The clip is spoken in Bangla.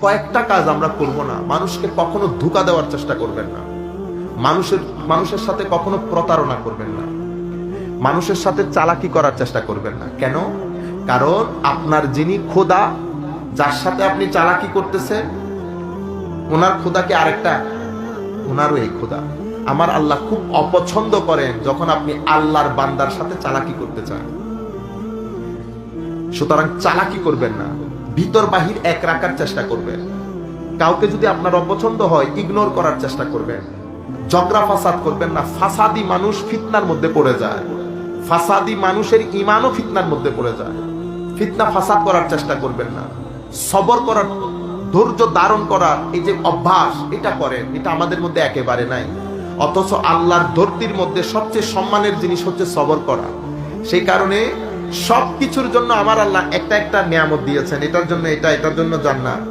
কয়েকটা কাজ আমরা করব না। মানুষকে কখনো ধোঁকা দেওয়ার চেষ্টা করবেন না, মানুষের সাথে কখনো প্রতারণা করবেন না, মানুষের সাথে চালাকি করার চেষ্টা করবেন না। কেন? কারণ আপনার যিনি খোদা, যার সাথে আপনি চালাকি করতেছেন, ওনার খোদা কি আরেকটা? ওনারও এই খোদা। আমার আল্লাহ খুব অপছন্দ করেন যখন আপনি আল্লাহর বান্দার সাথে চালাকি করতে চান। সুতরাং চালাকি করবেন না, ভিতর বাহির এক রাখার চেষ্টা করবেন। কাউকে যদি আপনার অপছন্দ হয়, ইগনোর করার চেষ্টা করবেন। ঝগড়া ফাসাদ করবেন না। ফাসাদি মানুষ ফিতনার মধ্যে পড়ে যায়, ফাসাদি মানুষের ঈমানও ফিতনার মধ্যে পড়ে যায়। ফিতনা ফাসাদ করার চেষ্টা করবেন না। সবর করার, ধৈর্য ধারণ করার এই যে অভ্যাস, এটা করেন, এটা আমাদের মধ্যে একেবারে নাই। অথচ আল্লাহর ধরতির মধ্যে সবচেয়ে সম্মানের জিনিস হচ্ছে সবর করা। সেই কারণে সবকিছুর জন্য আমার আল্লাহ একটা একটা নিয়ামত দিয়েছেন, এটার জন্য এটা, এটার জন্য জান্নাত।